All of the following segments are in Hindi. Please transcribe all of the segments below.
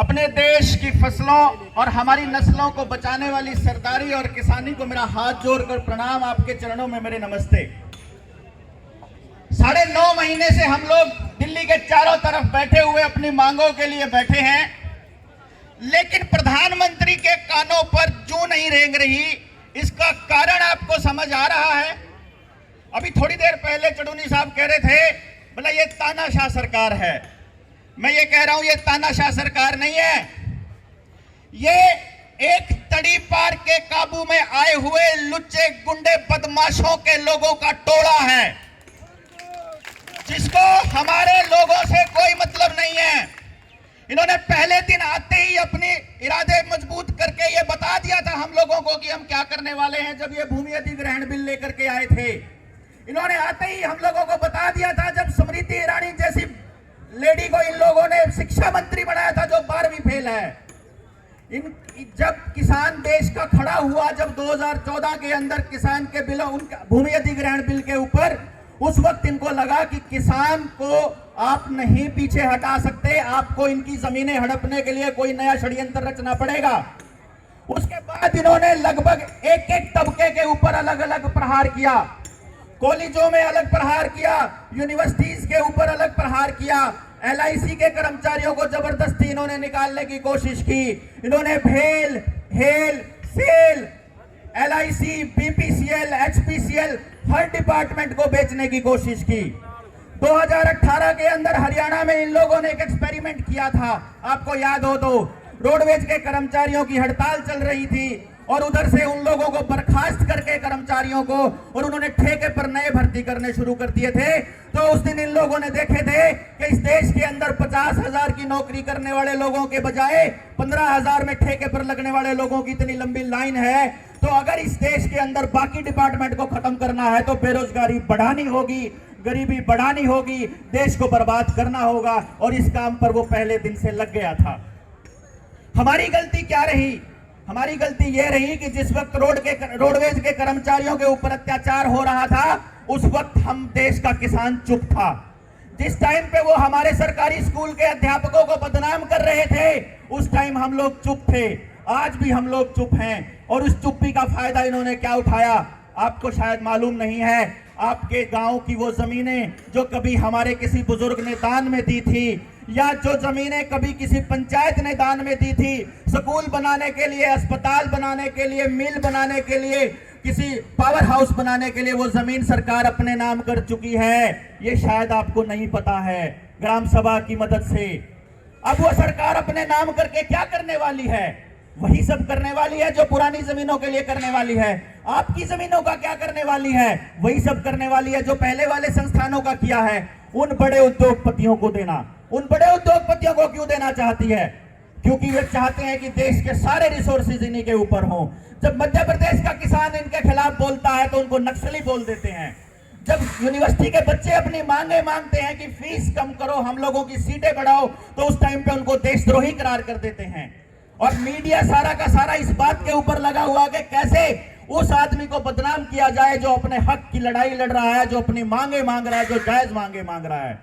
अपने देश की फसलों और हमारी नस्लों को बचाने वाली सरदारी और किसानी को मेरा हाथ जोड़कर प्रणाम, आपके चरणों में मेरे नमस्ते। 9.5 महीने से हम लोग दिल्ली के चारों तरफ बैठे हुए अपनी मांगों के लिए बैठे हैं, लेकिन प्रधानमंत्री के कानों पर जूं नहीं रेंग रही। इसका कारण आपको समझ आ रहा है? अभी थोड़ी देर पहले चुड़ूनी साहब कह रहे थे, बोला ये तानाशाह सरकार है। मैं ये कह रहा हूं, ये तानाशाह सरकार नहीं है, ये एक तड़ी पार के काबू में आए हुए लुच्चे गुंडे बदमाशों के लोगों का टोला है, जिसको हमारे लोगों से कोई मतलब नहीं है। इन्होंने पहले दिन आते ही अपने इरादे मजबूत करके ये बता दिया था हम लोगों को कि हम क्या करने वाले हैं। जब ये भूमि अधिग्रहण बिल लेकर के आए थे, इन्होंने आते ही हम लोगों को बता दिया था। जब स्मृति ईरानी जैसी लेडी को इन लोगों ने शिक्षा मंत्री बनाया था, जो 12वीं फेल है, जब किसान देश का खड़ा हुआ, जब 2014 के अंदर किसान के बिल, उनका भूमि अधिग्रहण बिल के ऊपर, उस वक्त इनको लगा कि किसान को आप नहीं पीछे हटा सकते, आपको इनकी जमीनें हड़पने के लिए कोई नया षड्यंत्र रचना पड़ेगा। उसके बाद इन्होंने लगभग एक एक तबके के ऊपर अलग अलग प्रहार किया। कॉलेजों में अलग प्रहार किया, यूनिवर्सिटीज के ऊपर अलग प्रहार किया, LIC के कर्मचारियों को जबरदस्ती इन्होंने निकालने की कोशिश की। इन्होंने भेल, हेल, सेल, LIC, BPCL, HPCL हर डिपार्टमेंट को बेचने की कोशिश की। 2018 के अंदर हरियाणा में इन लोगों ने एक एक्सपेरिमेंट किया था, आपको याद हो तो। रोडवेज के कर्मचारियों की हड़ताल चल रही थी और उधर से उन लोगों को बर्खास्त करके कर्मचारियों को, और उन्होंने ठेके पर नए भर्ती करने शुरू कर दिए थे। तो उस दिन इन लोगों ने देखे थे कि इस देश के अंदर 50,000 की नौकरी करने वाले लोगों के बजाय 15,000 में ठेके पर लगने वाले लोगों की इतनी लंबी लाइन है। तो अगर इस देश के अंदर बाकी डिपार्टमेंट को खत्म करना है तो बेरोजगारी बढ़ानी होगी, गरीबी बढ़ानी होगी, देश को बर्बाद करना होगा, और इस काम पर वो पहले दिन से लग गया था। हमारी गलती क्या रही? हमारी गलती यह रही कि जिस वक्त रोडवेज के कर्मचारियों के ऊपर अत्याचार हो रहा था, उस वक्त हम देश का किसान चुप था। जिस टाइम पे वो हमारे सरकारी स्कूल के अध्यापकों को बदनाम कर रहे थे, उस टाइम हम लोग चुप थे। आज भी हम लोग चुप हैं, और उस चुप्पी का फायदा इन्होंने क्या उठाया आपको शायद मालूम नहीं है। आपके गांव की वो जमीनें जो कभी हमारे किसी बुजुर्ग ने दान में दी थी, या जो जमीनें कभी किसी पंचायत ने दान में दी थी, स्कूल बनाने के लिए, अस्पताल बनाने के लिए, मिल बनाने के लिए, किसी पावर हाउस बनाने के लिए, वो जमीन सरकार अपने नाम कर चुकी है। ये शायद आपको नहीं पता है। ग्राम सभा की मदद से अब वो सरकार अपने नाम करके क्या करने वाली है? वही सब करने वाली है जो पुरानी जमीनों के लिए करने वाली है। आपकी जमीनों का क्या करने वाली है? वही सब करने वाली है जो पहले वाले संस्थानों का किया है। उन बड़े उद्योगपतियों को देना, उन बड़े उद्योगपतियों को क्यों देना चाहती है? क्योंकि वे चाहते हैं कि देश के सारे रिसोर्सेज इन्हीं के ऊपर हों। जब मध्य प्रदेश का किसान इनके खिलाफ बोलता है तो उनको नक्सली बोल देते हैं। जब यूनिवर्सिटी के बच्चे अपनी मांगे मांगते हैं कि फीस कम करो, हम लोगों की सीटें बढ़ाओ, तो उस टाइम पे उनको देशद्रोही करार कर देते हैं। और मीडिया सारा का सारा इस बात के ऊपर लगा हुआ कि कैसे उस आदमी को बदनाम किया जाए जो अपने हक की लड़ाई लड़ रहा है, जो अपनी मांगे मांग रहा है, जो जायज मांगे मांग रहा है।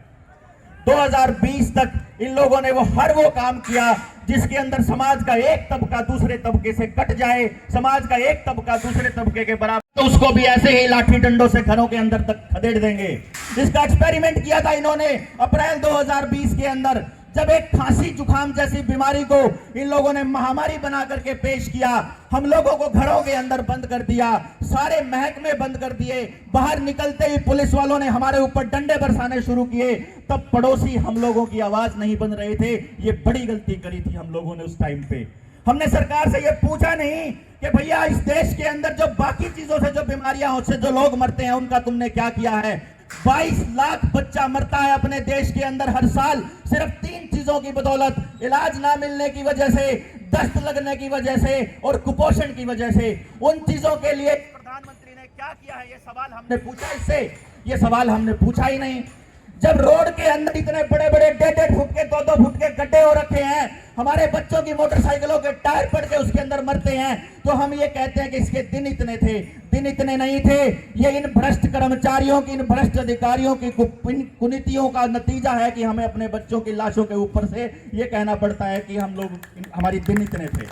2020 तक इन लोगों ने हर वो काम किया जिसके अंदर समाज का एक तबका दूसरे तबके से कट जाए, समाज का एक तबका दूसरे तबके के बराबर, तो उसको भी ऐसे ही लाठी डंडों से घरों के अंदर तक खदेड़ देंगे। इसका एक्सपेरिमेंट किया था इन्होंने अप्रैल 2020 के अंदर, जब एक खांसी जुकाम जैसी बीमारी को इन लोगों ने महामारी बना करके पेश किया। हम लोगों को घरों के अंदर बंद कर दिया, सारे महकमे बंद कर दिए। बाहर निकलते ही पुलिस वालों ने हमारे ऊपर डंडे बरसाने शुरू किए। तब पड़ोसी हम लोगों की आवाज नहीं बन रहे थे। ये बड़ी गलती करी थी हम लोगों ने उस टाइम पे। हमने सरकार से ये पूछा नहीं कि भैया इस देश के अंदर जो बाकी चीजों से जो बीमारियां से जो लोग मरते हैं उनका तुमने क्या किया है? 22 लाख बच्चा मरता है अपने देश के अंदर हर साल, सिर्फ 3 चीजों की बदौलत, इलाज ना मिलने की वजह से, दस्त लगने की वजह से और कुपोषण की वजह से। उन चीजों के लिए प्रधानमंत्री ने क्या किया है? ये सवाल हमने पूछा इससे? ये सवाल हमने पूछा ही नहीं। जब रोड के अंदर इतने बड़े बड़े 1.5 फुट के 2-2 फुट के गड्ढे हो रखे हैं, हमारे बच्चों की मोटरसाइकिलों के टायर पड़ के उसके अंदर मरते हैं, तो हम ये कहते हैं कि इसके दिन इतने थे। दिन इतने नहीं थे, ये इन भ्रष्ट कर्मचारियों की, इन भ्रष्ट अधिकारियों की कुनीतियों का नतीजा है कि हमें अपने बच्चों की लाशों के ऊपर से ये कहना पड़ता है कि हमारी दिन इतने थे।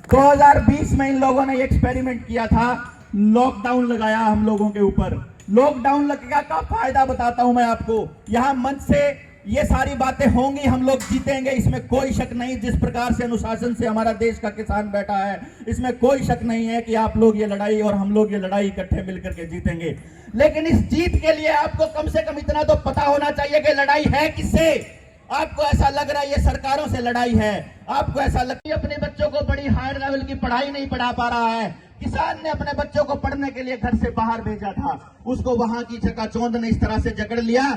2020 में इन लोगों ने एक्सपेरिमेंट किया था, लॉकडाउन लगाया हम लोगों के ऊपर। लॉकडाउन लगेगा का फायदा बताता हूं मैं आपको। यहां मंच से ये सारी बातें होंगी, हम लोग जीतेंगे, इसमें कोई शक नहीं। जिस प्रकार से अनुशासन से हमारा देश का किसान बैठा है, इसमें कोई शक नहीं है कि आप लोग ये लड़ाई और हम लोग ये लड़ाई इकट्ठे मिलकर के जीतेंगे। लेकिन इस जीत के लिए आपको कम से कम इतना तो पता होना चाहिए कि लड़ाई है किससे। आपको ऐसा लग रहा है ये सरकारों से लड़ाई है, आपको ऐसा लग रहा है अपने बच्चों को बड़ी हाई लेवल की पढ़ाई नहीं पढ़ा पा रहा है। किसान ने अपने बच्चों को पढ़ने के लिए घर से बाहर भेजा था, उसको वहां की चकाचौंध ने इस तरह से जकड़ लिया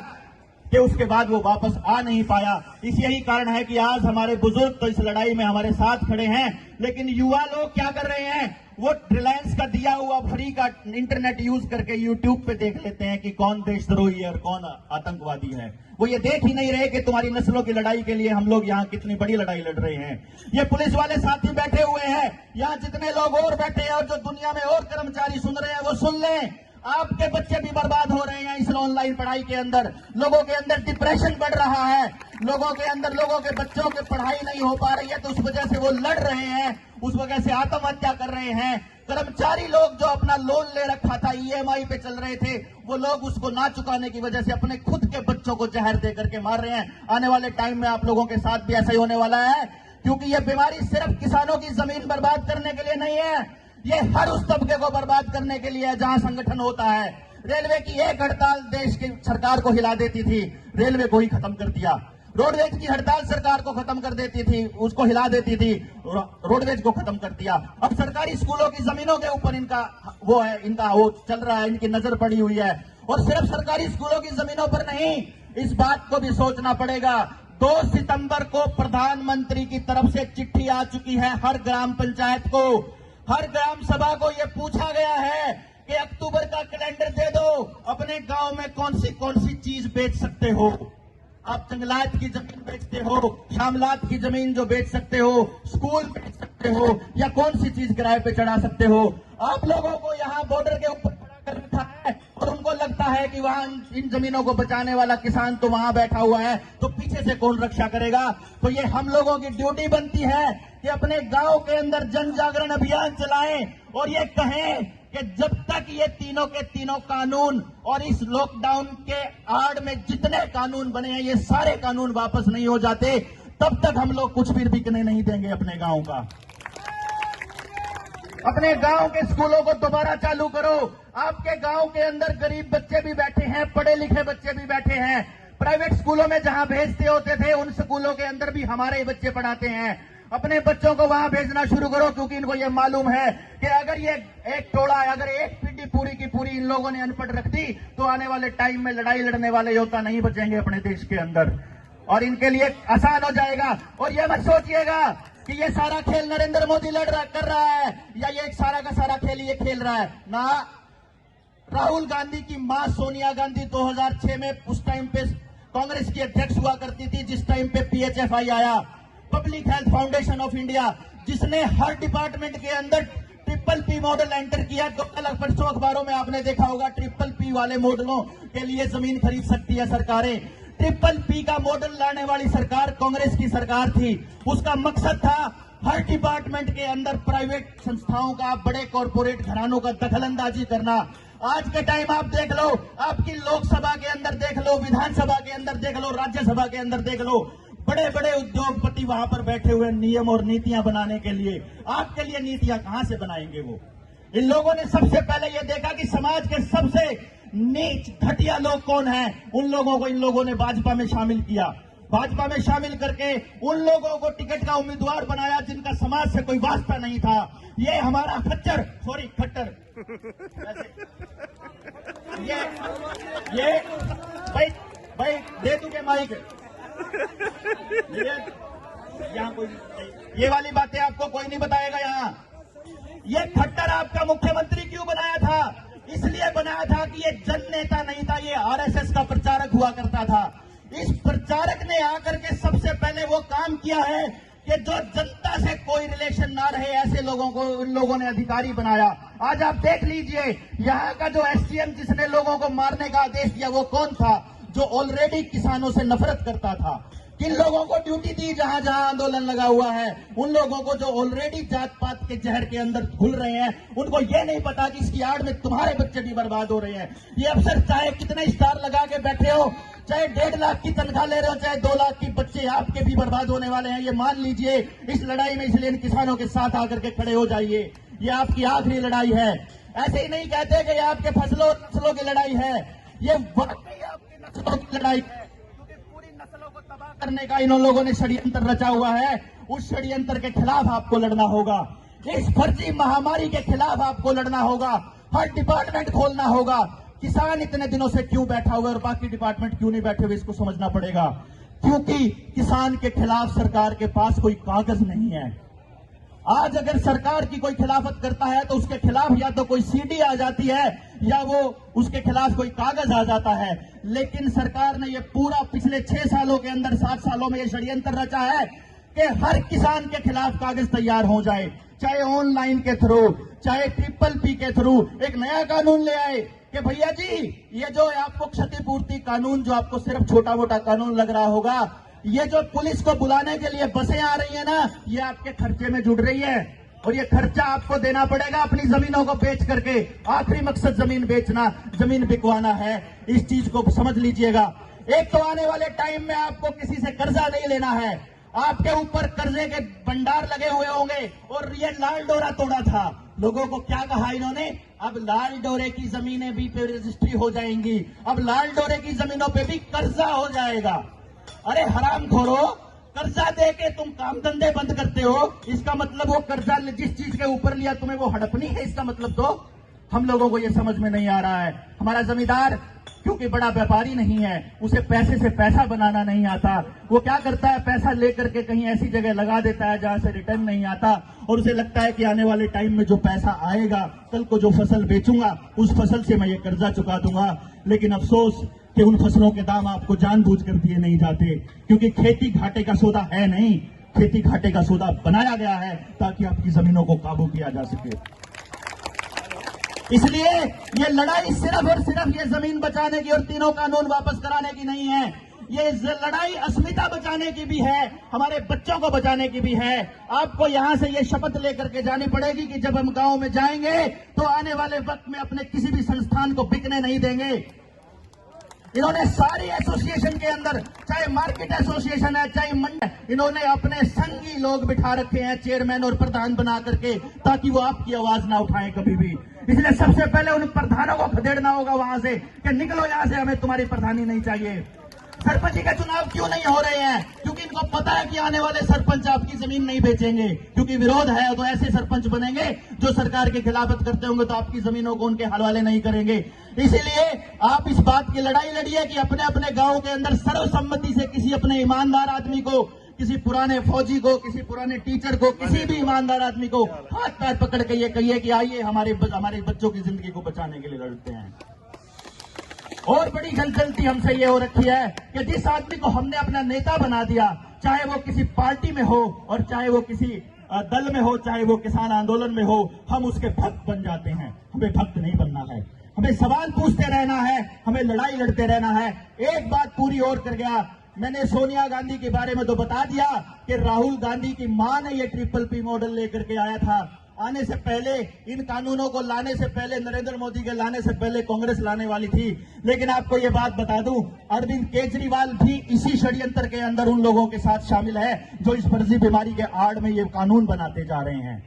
कि उसके बाद वो वापस आ नहीं पाया। यही कारण है कि आज हमारे बुजुर्ग तो इस लड़ाई में हमारे साथ खड़े हैं, लेकिन युवा लोग क्या कर रहे हैं, वो रिलायंस का दिया हुआ फ्री का इंटरनेट यूज करके यूट्यूब पे देख लेते हैं कि कौन देशद्रोही है और कौन आतंकवादी है। वो ये देख ही नहीं रहे कि तुम्हारी नस्लों की लड़ाई के लिए हम लोग यहाँ कितनी बड़ी लड़ाई लड़ रहे हैं। ये पुलिस वाले साथी बैठे हुए हैं, यहाँ जितने लोग और बैठे हैं और जो दुनिया में और कर्मचारी सुन रहे हैं वो सुन लें, आपके बच्चे भी बर्बाद हो रहे हैं इस ऑनलाइन पढ़ाई के अंदर। लोगों के अंदर डिप्रेशन बढ़ रहा है, लोगों के अंदर, लोगों के बच्चों की पढ़ाई नहीं हो पा रही है, तो उस वजह से वो लड़ रहे हैं, उस वजह से आत्महत्या कर रहे हैं। कर्मचारी लोग जो अपना लोन ले रखा था, ईएमआई पे चल रहे थे, वो लोग उसको ना चुकाने की वजह से अपने खुद के बच्चों को जहर दे करके मार रहे हैं। आने वाले टाइम में आप लोगों के साथ भी ऐसा ही होने वाला है, क्योंकि ये बीमारी सिर्फ किसानों की जमीन बर्बाद करने के लिए नहीं है, ये हर उस तबके को बर्बाद करने के लिए है जहां संगठन होता है। रेलवे की एक हड़ताल देश की सरकार को हिला देती थी, रेलवे को ही खत्म कर दिया। रोडवेज की हड़ताल सरकार को खत्म कर देती थी, उसको हिला देती थी, रोडवेज को खत्म कर दिया। अब सरकारी स्कूलों की जमीनों के ऊपर इनका वो चल रहा है, इनकी नजर पड़ी हुई है। और सिर्फ सरकारी स्कूलों की जमीनों पर नहीं, इस बात को भी सोचना पड़ेगा। 2 सितंबर को प्रधानमंत्री की तरफ से चिट्ठी आ चुकी है हर ग्राम पंचायत को, हर ग्राम सभा को यह पूछा गया है कि अक्टूबर का कैलेंडर दे दो, अपने गांव में कौन सी चीज बेच सकते हो। आप जंगलात की जमीन बेचते हो, शामलात की जमीन जो बेच सकते हो, स्कूल बेच सकते हो, या कौन सी चीज किराए पे चढ़ा सकते हो। आप लोगों को यहाँ बॉर्डर के ऊपर खड़ा कर रखा है और उनको लगता है कि वहां इन जमीनों को बचाने वाला किसान तो वहां बैठा हुआ है, तो पीछे से कौन रक्षा करेगा। तो ये हम लोगों की ड्यूटी बनती है कि अपने गांव के अंदर जन जागरण अभियान चलाएं और ये कहें कि जब तक ये तीनों के तीनों कानून और इस लॉकडाउन के आड़ में जितने कानून बने हैं, ये सारे कानून वापस नहीं हो जाते, तब तक हम लोग कुछ भी बिकने नहीं देंगे अपने गांव का। अपने गांव के स्कूलों को दोबारा चालू करो। आपके गांव के अंदर गरीब बच्चे भी बैठे हैं, पढ़े लिखे बच्चे भी बैठे हैं। प्राइवेट स्कूलों में जहां भेजते होते थे, उन स्कूलों के अंदर भी हमारे बच्चे पढ़ाते हैं। अपने बच्चों को वहां भेजना शुरू करो, क्योंकि इनको ये मालूम है कि अगर ये एक टोला, अगर एक पीढ़ी पूरी की पूरी इन लोगों ने अनपढ़ रख दी, तो आने वाले टाइम में लड़ाई लड़ने वाले योद्धा नहीं बचेंगे अपने देश के अंदर, और इनके लिए आसान हो जाएगा। और ये मत सोचिएगा कि ये सारा खेल नरेंद्र मोदी कर रहा है, या ये सारा का सारा खेल ये खेल रहा है ना। राहुल गांधी की मां सोनिया गांधी 2006 में उस टाइम पे कांग्रेस की अध्यक्ष हुआ करती थी, जिस टाइम पे PHFI आया, public health foundation of India, जिसने हर डिपार्टमेंट के अंदर PPP मॉडल एंटर किया। तो अलग परसों अखबारों में आपने देखा होगा, PPP वाले मॉडलों के लिए जमीन खरीद सकती है सरकारें। PPP का मॉडल लाने वाली सरकार कांग्रेस की सरकार थी। उसका मकसद था हर डिपार्टमेंट के अंदर प्राइवेट संस्थाओं का, बड़े कॉरपोरेट घरानों का दखलंदाजी करना। आज के टाइम आप देख लो, आपकी लोकसभा के अंदर देख लो, विधानसभा के अंदर देख लो, राज्यसभा के अंदर देख लो, बड़े बड़े उद्योगपति वहां पर बैठे हुए नियम और नीतियां बनाने के लिए। आपके लिए नीतियां कहां से बनाएंगे वो? इन लोगों ने सबसे पहले ये देखा कि समाज के सबसे नीच घटिया लोग कौन हैं, उन लोगों को इन लोगों ने भाजपा में शामिल किया। भाजपा में शामिल करके उन लोगों को टिकट का उम्मीदवार बनाया जिनका समाज से कोई वास्ता नहीं था। ये हमारा खट्टर ये भाई दे दूंगे माइक। यहाँ कोई ये वाली बातें आपको कोई नहीं बताएगा। यहाँ ये खट्टर आपका मुख्यमंत्री क्यों बनाया था? इसलिए बनाया था कि ये जन नेता नहीं था, ये आरएसएस का प्रचारक हुआ करता था। इस प्रचारक ने आकर के सबसे पहले वो काम किया है कि जो जनता से कोई रिलेशन ना रहे ऐसे लोगों को इन लोगों ने अधिकारी बनाया। आज आप देख लीजिए यहाँ का जो एसडीएम जिसने लोगों को मारने का आदेश दिया वो कौन था? जो ऑलरेडी किसानों से नफरत करता था। किन लोगों को ड्यूटी दी? जहां जहां आंदोलन लगा हुआ है उन लोगों को जो ऑलरेडी जात पात के जहर के अंदर घुल रहे हैं, उनको ये नहीं पता कि इसकी आड़ में तुम्हारे बच्चे भी बर्बाद हो रहे हैं। ये अफसर चाहे कितने स्टार लगा के बैठे हो, चाहे 1.5 लाख की तनख्वाह ले रहे हो, चाहे 2 लाख की, बच्चे आपके भी बर्बाद होने वाले हैं, ये मान लीजिए इस लड़ाई में। इसलिए इन किसानों के साथ आकर के खड़े हो जाइए। ये आपकी आखिरी लड़ाई है। ऐसे ही नहीं कहते कि ये आपके नस्लों की लड़ाई है, ये वाकई आपकी नस्लों की लड़ाई है, क्योंकि पूरी नस्लों को तबाह करने का इन लोगों ने षड्यंत्र रचा हुआ है। उस षड्यंत्र के खिलाफ आपको लड़ना होगा। इस फर्जी महामारी के खिलाफ आपको लड़ना होगा। हर डिपार्टमेंट खोलना होगा। किसान इतने दिनों से क्यों बैठा हुआ है और बाकी डिपार्टमेंट क्यों नहीं बैठे हुए, इसको समझना पड़ेगा। क्योंकि किसान के खिलाफ सरकार के पास कोई कागज नहीं है। आज अगर सरकार की कोई खिलाफत करता है तो उसके खिलाफ या तो कोई सीडी आ जाती है या वो उसके खिलाफ कोई कागज आ जाता है। लेकिन सरकार ने ये पूरा पिछले 6 सालों के अंदर, 7 सालों में ये षड्यंत्र रचा है कि हर किसान के खिलाफ कागज तैयार हो जाए, चाहे ऑनलाइन के थ्रू, चाहे PPP के थ्रू। एक नया कानून ले आए कि भैया जी ये जो आपको क्षतिपूर्ति कानून, जो आपको सिर्फ छोटा मोटा कानून लग रहा होगा, ये जो पुलिस को बुलाने के लिए बसें आ रही है ना, ये आपके खर्चे में जुड़ रही है और ये खर्चा आपको देना पड़ेगा अपनी जमीनों को बेच करके। आखिरी मकसद जमीन बेचना, जमीन बिकवाना है। इस चीज को समझ लीजिएगा। एक तो आने वाले टाइम में आपको किसी से कर्जा नहीं लेना है। आपके ऊपर कर्जे के भंडार लगे हुए होंगे। और ये लाल डोरा तोड़ा था। लोगों को क्या कहा इन्होंने? अब लाल डोरे की जमीनें भी पे रजिस्ट्री हो जाएंगी, अब लाल डोरे की जमीनों पे भी कर्जा हो जाएगा। अरे हरामखोरो, कर्जा दे के तुम काम धंधे बंद करते हो, इसका मतलब वो कर्जा जिस चीज के ऊपर लिया तुम्हें वो हड़पनी है, इसका मतलब तो हम लोगों को ये समझ में नहीं आ रहा है। हमारा जमींदार क्योंकि बड़ा व्यापारी नहीं है, उसे पैसे से पैसा बनाना नहीं आता। वो क्या करता है, पैसा लेकर के कहीं ऐसी जगह लगा देता है जहां से रिटर्न नहीं आता और उसे लगता है कि आने वाले टाइम में जो पैसा आएगा, कल को जो फसल बेचूंगा उस फसल से मैं ये कर्जा चुका दूंगा। लेकिन अफसोस कि उन फसलों के दाम आपको जानबूझकर दिए नहीं जाते, क्योंकि खेती घाटे का सौदा है नहीं। खेती घाटे का सौदा बनाया गया है ताकि आपकी जमीनों को काबू किया जा सके। इसलिए ये लड़ाई सिर्फ और सिर्फ ये जमीन बचाने की और तीनों कानून वापस कराने की नहीं है। ये लड़ाई अस्मिता बचाने की भी है, हमारे बच्चों को बचाने की भी है। आपको यहां से ये शपथ लेकर के जानी पड़ेगी कि जब हम गांव में जाएंगे तो आने वाले वक्त में अपने किसी भी संस्थान को बिकने नहीं देंगे। इन्होंने सारी एसोसिएशन के अंदर, चाहे मार्केट एसोसिएशन है, चाहे मंडी, इन्होंने अपने संगी लोग बिठा रखे हैं चेयरमैन और प्रधान बना करके, ताकि वो आपकी आवाज ना उठाएं कभी भी। इसलिए सबसे पहले उन प्रधानों को खदेड़ना होगा वहां से कि निकलो यहां से, हमें तुम्हारी प्रधानी नहीं चाहिए। सरपंच के चुनाव क्यों नहीं हो रहे हैं? क्योंकि इनको पता है कि आने वाले सरपंच आपकी जमीन नहीं बेचेंगे, क्योंकि विरोध है। तो ऐसे सरपंच बनेंगे जो सरकार की खिलाफत करते होंगे तो आपकी जमीनों को उनके हवाले नहीं करेंगे। इसीलिए आप इस बात की लड़ाई लड़िए कि अपने अपने गांव के अंदर सर्वसम्मति से किसी अपने ईमानदार आदमी को, किसी पुराने फौजी को, किसी पुराने टीचर को, किसी भी ईमानदार आदमी को हाथ पैर पकड़ के ये कहिए कि आइए हमारे बच्चों की जिंदगी को बचाने के लिए लड़ते हैं। और बड़ी गलती हमसे ये हो रखी है कि जिस आदमी को हमने अपना नेता बना दिया, चाहे वो किसी पार्टी में हो और चाहे वो किसी दल में हो, चाहे वो किसान आंदोलन में हो, हम उसके भक्त बन जाते हैं। हमें भक्त नहीं बनना है, हमें सवाल पूछते रहना है, हमें लड़ाई लड़ते रहना है। एक बात पूरी और कर गया, मैंने सोनिया गांधी के बारे में तो बता दिया कि राहुल गांधी की मां ने ये PPP मॉडल लेकर के आया था। आने से पहले, इन कानूनों को लाने से पहले, नरेंद्र मोदी के लाने से पहले कांग्रेस लाने वाली थी। लेकिन आपको ये बात बता दूं, अरविंद केजरीवाल भी इसी षड्यंत्र के अंदर उन लोगों के साथ शामिल है जो इस फर्जी बीमारी के आड़ में ये कानून बनाते जा रहे हैं।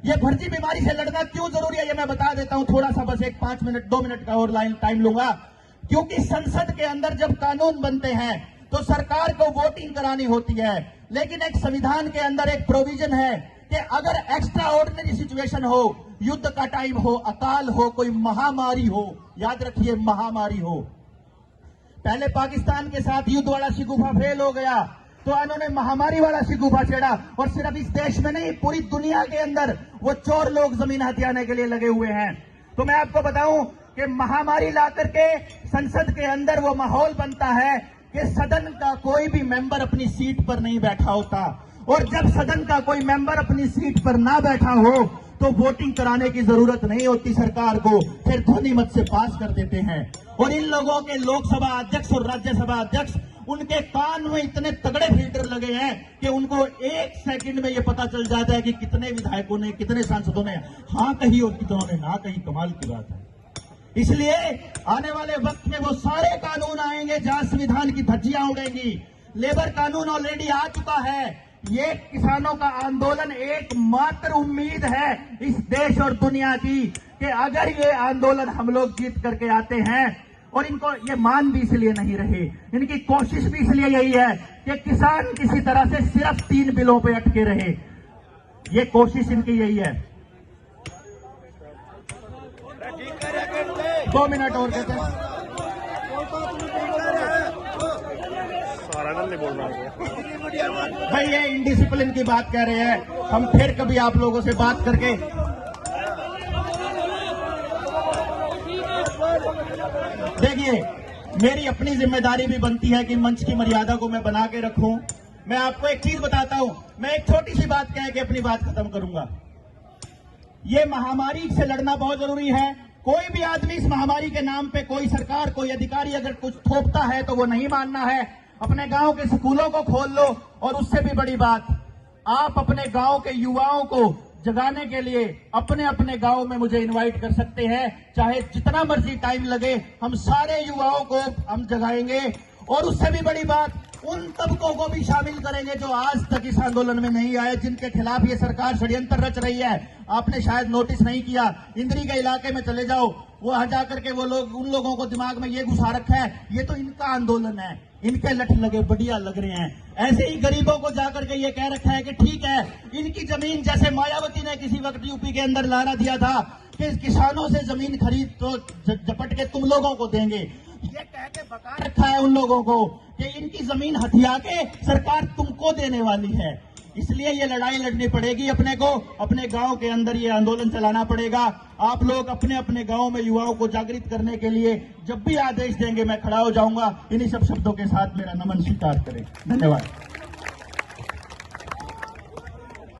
ये फर्जी बीमारी से लड़ना क्यों जरूरी है, ये मैं बता देता हूं। थोड़ा सा बस 1 मिनट 2 मिनट का और टाइम लूंगा। क्योंकि संसद के अंदर जब कानून बनते हैं तो सरकार को वोटिंग करानी होती है, लेकिन एक संविधान के अंदर एक प्रोविजन है कि अगर एक्स्ट्रा ऑर्डिनरी सिचुएशन हो, युद्ध का टाइम हो, अकाल हो, कोई महामारी हो, याद रखिए महामारी हो। पहले पाकिस्तान के साथ युद्ध वाला शिकूफा फेल हो गया तो इन्होंने महामारी वाला शिकूफा छेड़ा। और सिर्फ इस देश में नहीं, पूरी दुनिया के अंदर वो चोर लोग जमीन हथियाने के लिए लगे हुए हैं। तो मैं आपको बताऊं कि महामारी ला करके संसद के अंदर वो माहौल बनता है कि सदन का कोई भी मेंबर अपनी सीट पर नहीं बैठा होता, और जब सदन का कोई मेंबर अपनी सीट पर ना बैठा हो तो वोटिंग कराने की जरूरत नहीं होती सरकार को, फिर ध्वनि मत से पास कर देते हैं। और इन लोगों के लोकसभा अध्यक्ष और राज्यसभा अध्यक्ष, उनके कान में इतने तगड़े फिल्टर लगे हैं कि उनको 1 सेकंड में ये पता चल जाता है कि कितने विधायकों ने, कितने सांसदों ने हाँ कही और कितनों ने ना कही। कमाल की बात है। इसलिए आने वाले वक्त में वो सारे कानून आएंगे जहां संविधान की धज्जियां उड़ेंगी। लेबर कानून ऑलरेडी आ चुका है। ये किसानों का आंदोलन एकमात्र उम्मीद है इस देश और दुनिया की कि अगर ये आंदोलन हम लोग जीत करके आते हैं, और इनको ये मान भी इसलिए नहीं रहे, इनकी कोशिश भी इसलिए यही है कि किसान किसी तरह से सिर्फ 3 बिलों पे अटके रहे। ये कोशिश इनकी यही है। 2 मिनट और कहते हैं। भाई ये इंडिसिप्लिन की बात कह रहे हैं, हम फिर कभी आप लोगों से बात करके। देखिए, मेरी अपनी जिम्मेदारी भी बनती है कि मंच की मर्यादा को मैं बना के रखूं। मैं आपको एक चीज बताता हूं, मैं एक छोटी सी बात कह के अपनी बात खत्म करूंगा। ये महामारी से लड़ना बहुत जरूरी है। कोई भी आदमी इस महामारी के नाम पे, कोई सरकार, कोई अधिकारी अगर कुछ थोपता है तो वो नहीं मानना है। अपने गांव के स्कूलों को खोल लो, और उससे भी बड़ी बात, आप अपने गांव के युवाओं को जगाने के लिए अपने अपने गांव में मुझे इनवाइट कर सकते हैं। चाहे जितना मर्जी टाइम लगे, हम सारे युवाओं को हम जगाएंगे। और उससे भी बड़ी बात, उन तबकों को भी शामिल करेंगे जो आज तक इस आंदोलन में नहीं आए, जिनके खिलाफ ये सरकार षड्यंत्र रच रही है। आपने शायद नोटिस नहीं किया, इंद्री के इलाके में चले जाओ, वहां जाकर के वो लोग, उन लोगों को दिमाग में ये घुसा रखा है ये तो इनका आंदोलन है, इनके लठ लगे बढ़िया लग रहे हैं। ऐसे ही गरीबों को जाकर के ये कह रखा है कि ठीक है, इनकी जमीन, जैसे मायावती ने किसी वक्त यूपी के अंदर नारा दिया था कि किसानों से जमीन खरीद तो झपट के तुम लोगों को देंगे, ये कह के बका रखा है उन लोगों को कि इनकी जमीन हथिया के सरकार तुमको देने वाली है। इसलिए ये लड़ाई लड़नी पड़ेगी अपने को, अपने गांव के अंदर ये आंदोलन चलाना पड़ेगा। आप लोग अपने अपने गांव में युवाओं को जागृत करने के लिए जब भी आदेश देंगे मैं खड़ा हो जाऊंगा। इन्हीं सब शब्दों के साथ मेरा नमन स्वीकार करें। धन्यवाद।